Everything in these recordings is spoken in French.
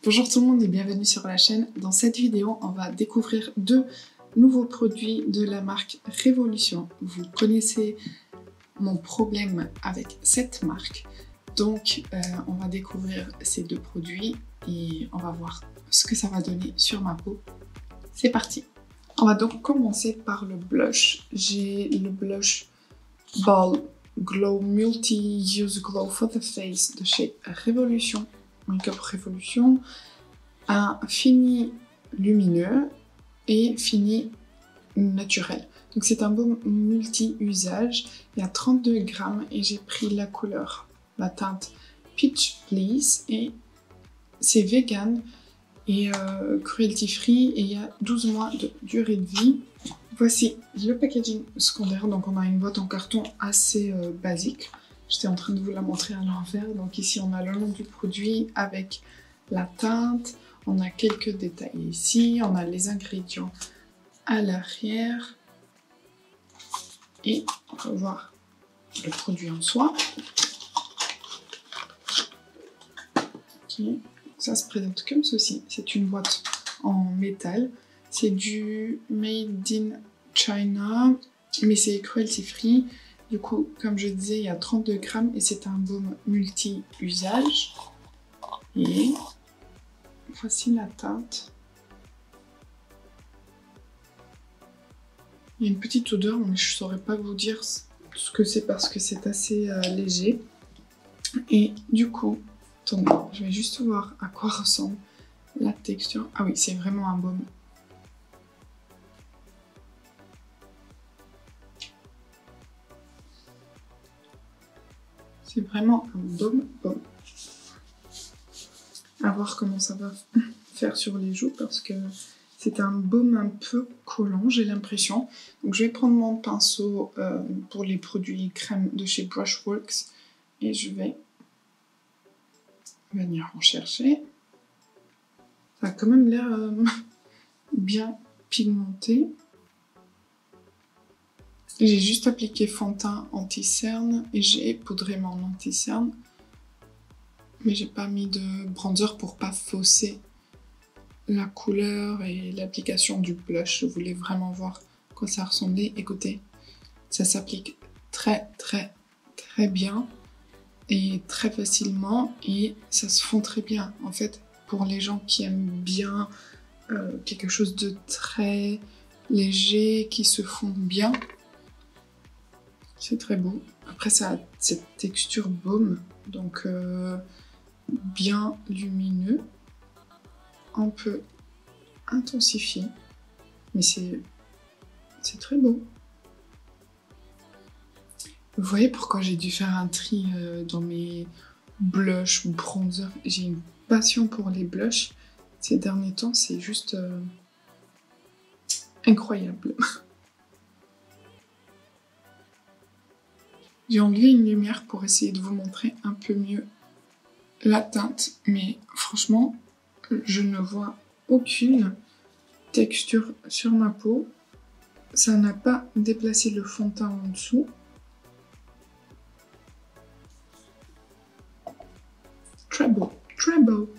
Bonjour tout le monde et bienvenue sur la chaîne. Dans cette vidéo, on va découvrir deux nouveaux produits de la marque Révolution. Vous connaissez mon problème avec cette marque, donc on va découvrir ces deux produits et on va voir ce que ça va donner sur ma peau. C'est parti! On va donc commencer par le blush. J'ai le blush Ball Glow Multi-Use Glow for the Face de chez Révolution. Make-up Révolution, un fini lumineux et fini naturel. Donc c'est un baume multi-usage, il y a 32 grammes et j'ai pris la couleur, la teinte Peach Please et c'est vegan et cruelty free et il y a 12 mois de durée de vie. Voici le packaging secondaire, donc on a une boîte en carton assez basique. J'étais en train de vous la montrer à l'envers. Donc ici, on a le nom du produit avec la teinte. On a quelques détails ici. On a les ingrédients à l'arrière. Et on va voir le produit en soi. Okay. Ça se présente comme ceci. C'est une boîte en métal. C'est du Made in China, mais c'est cruelty free. Du coup, comme je disais, il y a 32 grammes et c'est un baume multi-usage. Et voici la teinte. Il y a une petite odeur, mais je ne saurais pas vous dire ce que c'est parce que c'est assez léger. Et du coup, attendez, je vais juste voir à quoi ressemble la texture. Ah oui, c'est vraiment un baume. C'est vraiment un baume. À voir comment ça va faire sur les joues parce que c'est un baume un peu collant, j'ai l'impression. Donc je vais prendre mon pinceau pour les produits crème de chez Brushworks et je vais venir en chercher. Ça a quand même l'air bien pigmenté. J'ai juste appliqué fond de teint anti-cerne et j'ai poudré mon anti-cerne. Mais j'ai pas mis de bronzer pour pas fausser la couleur et l'application du blush. Je voulais vraiment voir à quoi ça ressemblait. Écoutez, ça s'applique très bien et très facilement et ça se fond très bien. En fait, pour les gens qui aiment bien quelque chose de très léger, qui se fond bien, c'est très beau. Après, ça a cette texture baume, donc bien lumineux, un peu intensifié, mais c'est très beau. Vous voyez pourquoi j'ai dû faire un tri dans mes blushs ou bronzers. J'ai une passion pour les blushs. Ces derniers temps, c'est juste incroyable. J'ai enlevé une lumière pour essayer de vous montrer un peu mieux la teinte, mais franchement, je ne vois aucune texture sur ma peau. Ça n'a pas déplacé le fond de teint en dessous. Très beau, très beau.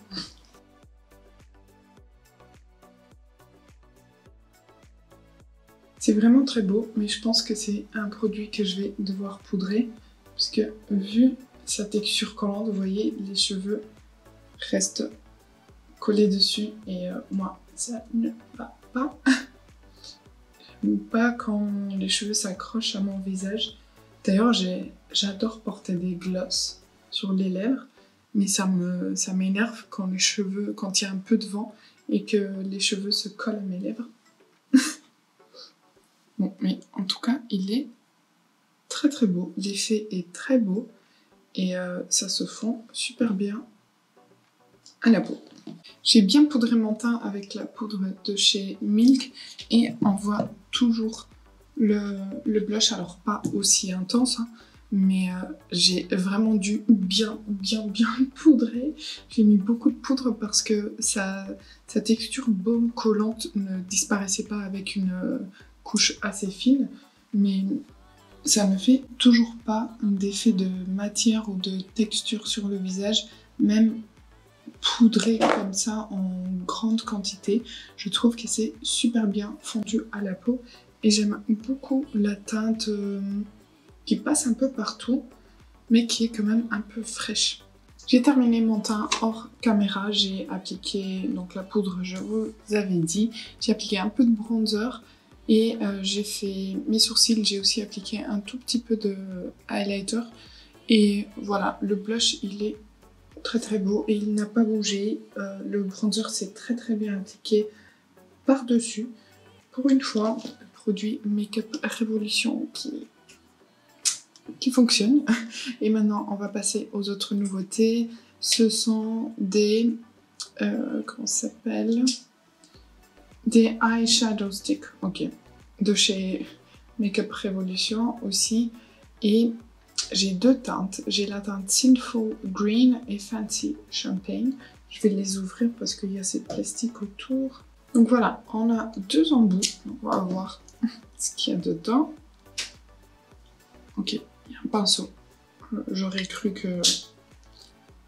C'est vraiment très beau, mais je pense que c'est un produit que je vais devoir poudrer, parce que vu sa texture collante, vous voyez, les cheveux restent collés dessus, et moi, ça ne va pas. J'aime pas quand les cheveux s'accrochent à mon visage. D'ailleurs, j'adore porter des glosses sur les lèvres, mais ça m'énerve quand quand il y a un peu de vent et que les cheveux se collent à mes lèvres. Bon, mais en tout cas, il est très beau. L'effet est très beau et ça se fond super bien à la peau. J'ai bien poudré mon teint avec la poudre de chez Milk et on voit toujours le blush, alors pas aussi intense, hein, mais j'ai vraiment dû bien poudrer. J'ai mis beaucoup de poudre parce que sa texture baume collante ne disparaissait pas avec une couche assez fine, mais ça ne fait toujours pas d'effet de matière ou de texture sur le visage, même poudré comme ça en grande quantité. Je trouve que c'est super bien fondu à la peau et j'aime beaucoup la teinte qui passe un peu partout mais qui est quand même un peu fraîche. J'ai terminé mon teint hors caméra, j'ai appliqué donc la poudre, je vous avais dit, j'ai appliqué un peu de bronzer et j'ai fait mes sourcils, j'ai aussi appliqué un tout petit peu de highlighter et voilà, le blush il est très très beau et il n'a pas bougé. Le bronzer s'est très bien appliqué par-dessus. Pour une fois, produit Make-up Révolution qui fonctionne. Et maintenant, on va passer aux autres nouveautés. Ce sont des... comment ça s'appelle? Des eyeshadow sticks, ok. De chez Make-up Révolution aussi. Et j'ai deux teintes. J'ai la teinte Sinful Green et Fancy Champagne. Je vais les ouvrir parce qu'il y a ces plastiques autour. Donc voilà, on a deux embouts. On va voir ce qu'il y a dedans. Ok, il y a un pinceau. J'aurais cru que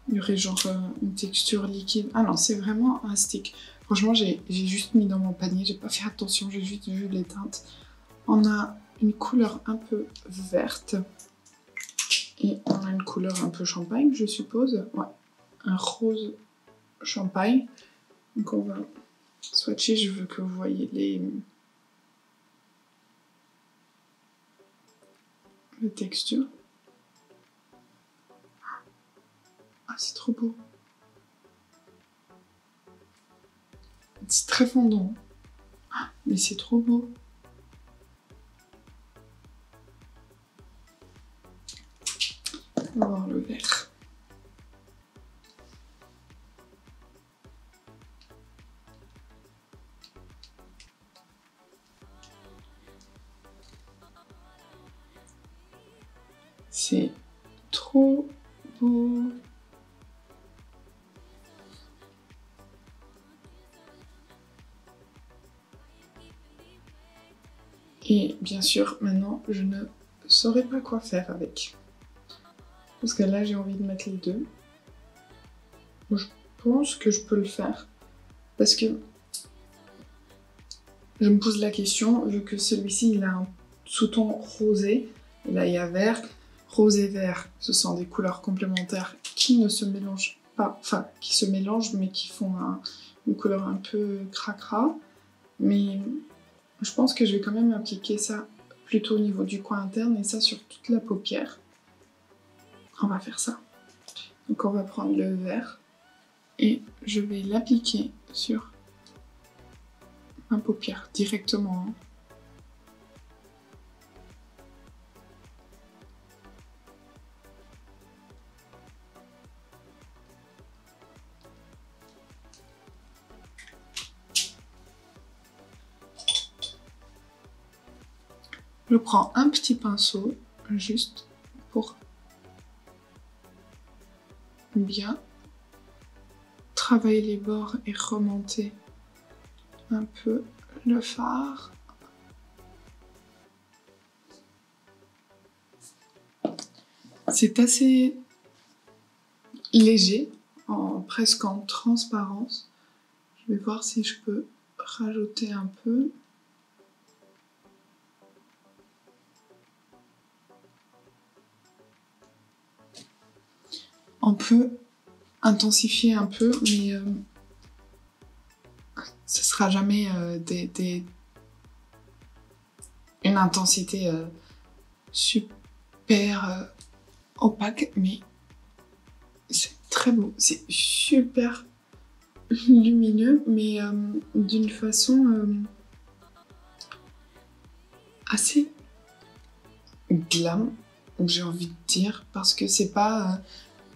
il y aurait genre une texture liquide. Ah non, c'est vraiment un stick. Franchement, j'ai juste mis dans mon panier, j'ai pas fait attention, j'ai juste vu les teintes. On a une couleur un peu verte. Et on a une couleur un peu champagne, je suppose. Ouais, un rose champagne. Donc on va swatcher, je veux que vous voyez les textures. Ah, c'est trop beau. C'est très fondant. Ah, mais c'est trop beau. On va voir le vert. C'est trop beau. Et bien sûr, maintenant, je ne saurais pas quoi faire avec. Parce que là, j'ai envie de mettre les deux. Je pense que je peux le faire. Parce que je me pose la question, vu que celui-ci, il a un sous-ton rosé. Et là, il y a vert. Rose et vert, ce sont des couleurs complémentaires qui ne se mélangent pas. Enfin, qui se mélangent, mais qui font une couleur un peu cracra. Mais je pense que je vais quand même appliquer ça plutôt au niveau du coin interne et ça sur toute la paupière. On va faire ça. Donc on va prendre le vert et je vais l'appliquer sur ma paupière directement. Je prends un petit pinceau juste pour bien travailler les bords et remonter un peu le fard. C'est assez léger, presque en transparence. Je vais voir si je peux rajouter un peu. On peut intensifier un peu, mais ce sera jamais une intensité super opaque, mais c'est très beau. C'est super lumineux, mais d'une façon assez glam, j'ai envie de dire, parce que c'est pas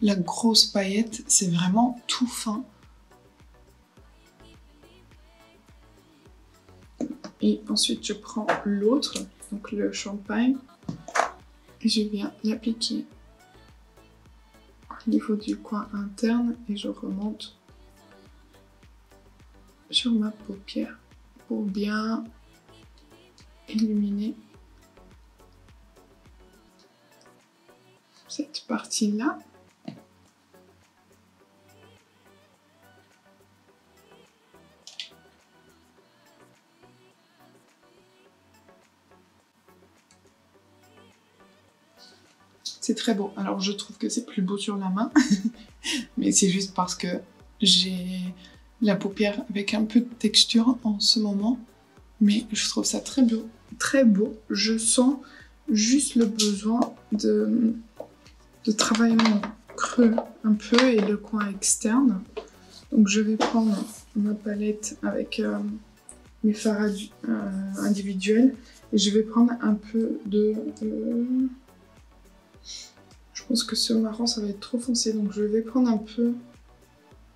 la grosse paillette, c'est vraiment tout fin. Et ensuite, je prends l'autre, donc le champagne, et je viens l'appliquer au niveau du coin interne et je remonte sur ma paupière pour bien illuminer cette partie-là. C'est très beau. Alors je trouve que c'est plus beau sur la main, mais c'est juste parce que j'ai la paupière avec un peu de texture en ce moment. Mais je trouve ça très beau. Très beau. Je sens juste le besoin de travailler mon creux un peu et le coin externe. Donc je vais prendre ma palette avec mes fards individuels et je vais prendre un peu de... je pense que ce marron ça va être trop foncé, donc je vais prendre un peu...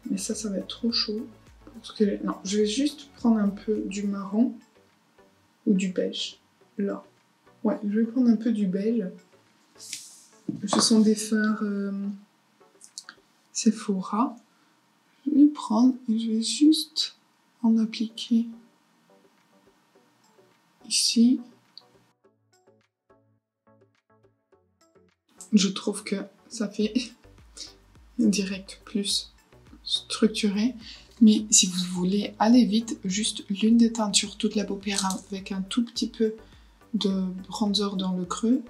Mais ça va être trop chaud. Parce que... Non, je vais juste prendre un peu du marron ou du beige. Là. Ouais, je vais prendre un peu du beige. Ce sont des fards Sephora. Je vais les prendre et je vais juste en appliquer ici. Je trouve que ça fait direct plus structuré. Mais si vous voulez aller vite, juste l'une des teintes sur toute la paupière avec un tout petit peu de bronzer dans le creux,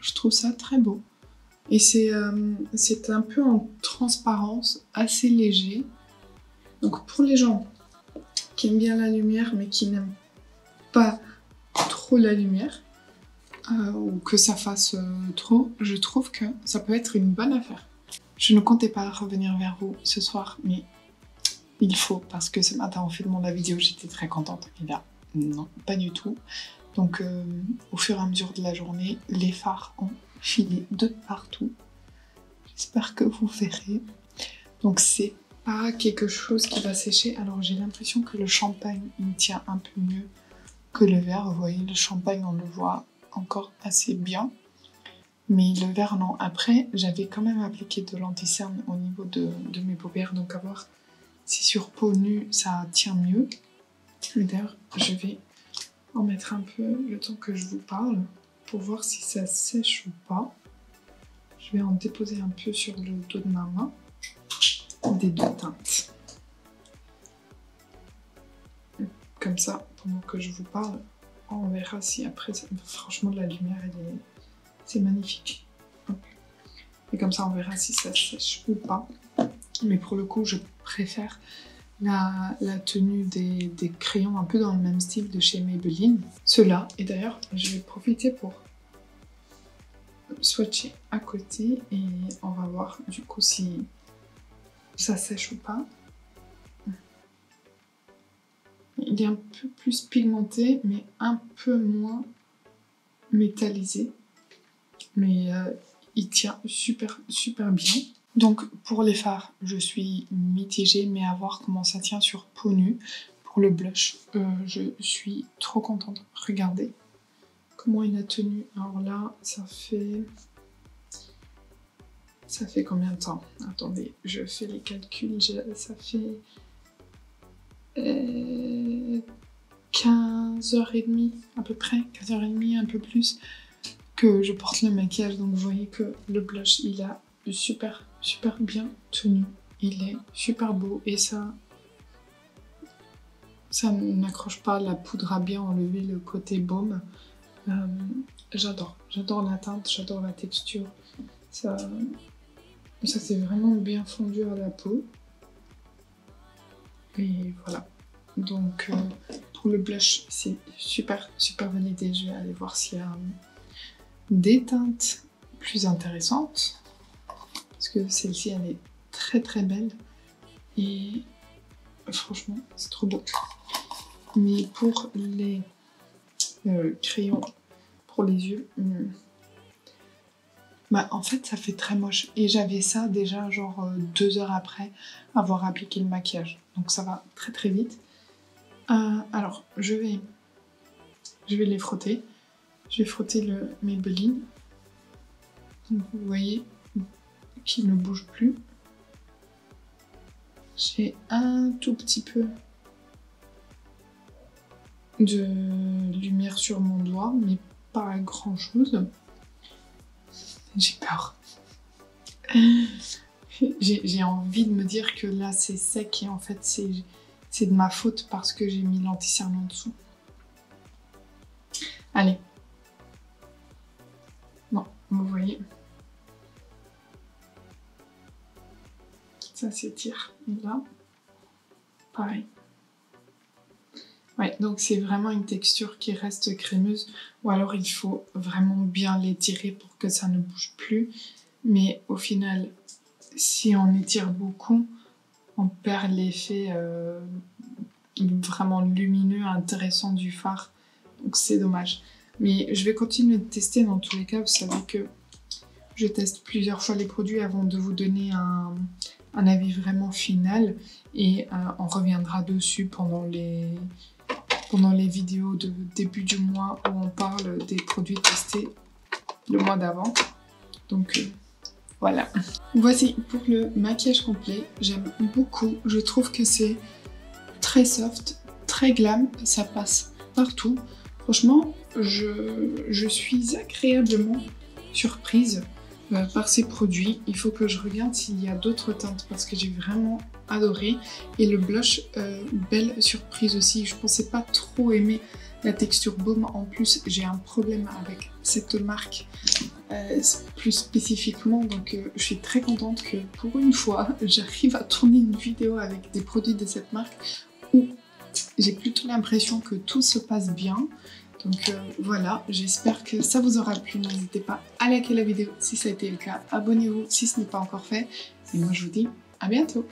je trouve ça très beau. Et c'est un peu en transparence, assez léger. Donc pour les gens qui aiment bien la lumière mais qui n'aiment pas trop la lumière, ou que ça fasse trop, je trouve que ça peut être une bonne affaire. Je ne comptais pas revenir vers vous ce soir, mais il faut, parce que ce matin en filmant la vidéo, j'étais très contente. Et là, non, pas du tout. Donc au fur et à mesure de la journée, les fards ont filé de partout. J'espère que vous verrez. Donc c'est pas quelque chose qui va sécher. Alors j'ai l'impression que le champagne, il tient un peu mieux que le verre. Vous voyez, le champagne, on le voit encore assez bien. Mais le verre, non. Après, j'avais quand même appliqué de l'anti-cerne au niveau de mes paupières. Donc à voir si sur peau nue, ça tient mieux. D'ailleurs, je vais en mettre un peu le temps que je vous parle pour voir si ça sèche ou pas. Je vais en déposer un peu sur le dos de ma main, des deux teintes. Comme ça, pendant que je vous parle, on verra si après, franchement, la lumière, c'est magnifique. Et comme ça, on verra si ça sèche ou pas. Mais pour le coup, je préfère la tenue des crayons un peu dans le même style de chez Maybelline. Ceux-là, et d'ailleurs, je vais profiter pour swatcher à côté et on va voir du coup si ça sèche ou pas. Il est un peu plus pigmenté mais un peu moins métallisé, mais il tient super bien. Donc pour les fards je suis mitigée, mais à voir comment ça tient sur peau nue. Pour le blush je suis trop contente. Regardez comment il a tenu. Alors là, ça fait combien de temps? Attendez, je fais les calculs. Ça fait 15h30 à peu près, 15h30, un peu plus, que je porte le maquillage. Donc vous voyez que le blush, il a super bien tenu. Il est super beau et ça n'accroche pas. La poudre a bien enlevé le côté baume. J'adore la teinte, j'adore la texture. Ça s'est vraiment bien fondu à la peau. Et voilà. Donc pour le blush, c'est super validé. Je vais aller voir s'il y a des teintes plus intéressantes. Parce que celle-ci, elle est très belle. Et franchement, c'est trop beau. Mais pour les crayons pour les yeux, bah en fait ça fait très moche et j'avais ça déjà genre 2 heures après avoir appliqué le maquillage, donc ça va très vite. Alors je vais les frotter. Je vais frotter le Maybelline, donc vous voyez qu'il ne bouge plus. J'ai un tout petit peu de lumière sur mon doigt, mais pas grand chose. J'ai peur. J'ai envie de me dire que là c'est sec et en fait c'est de ma faute parce que j'ai mis l'anti-cerne en dessous. Allez. Non, vous voyez, ça s'étire. Là, pareil. Ouais, donc c'est vraiment une texture qui reste crémeuse, ou alors il faut vraiment bien l'étirer pour que ça ne bouge plus. Mais au final, si on étire beaucoup, on perd l'effet vraiment lumineux, intéressant du fard. Donc c'est dommage. Mais je vais continuer de tester dans tous les cas. Vous savez que je teste plusieurs fois les produits avant de vous donner un avis vraiment final. Et on reviendra dessus pendant les vidéos de début du mois où on parle des produits testés le mois d'avant. Donc voilà. Voici pour le maquillage complet. J'aime beaucoup. Je trouve que c'est très soft, très glam. Ça passe partout. Franchement, je suis agréablement surprise par ces produits. Il faut que je regarde s'il y a d'autres teintes parce que j'ai vraiment adoré. Et le blush, belle surprise aussi. Je pensais pas trop aimer la texture baume. En plus, j'ai un problème avec cette marque plus spécifiquement. Donc je suis très contente que pour une fois, j'arrive à tourner une vidéo avec des produits de cette marque où j'ai plutôt l'impression que tout se passe bien. Donc voilà, j'espère que ça vous aura plu. N'hésitez pas à liker la vidéo si ça a été le cas. Abonnez-vous si ce n'est pas encore fait. Et moi je vous dis à bientôt.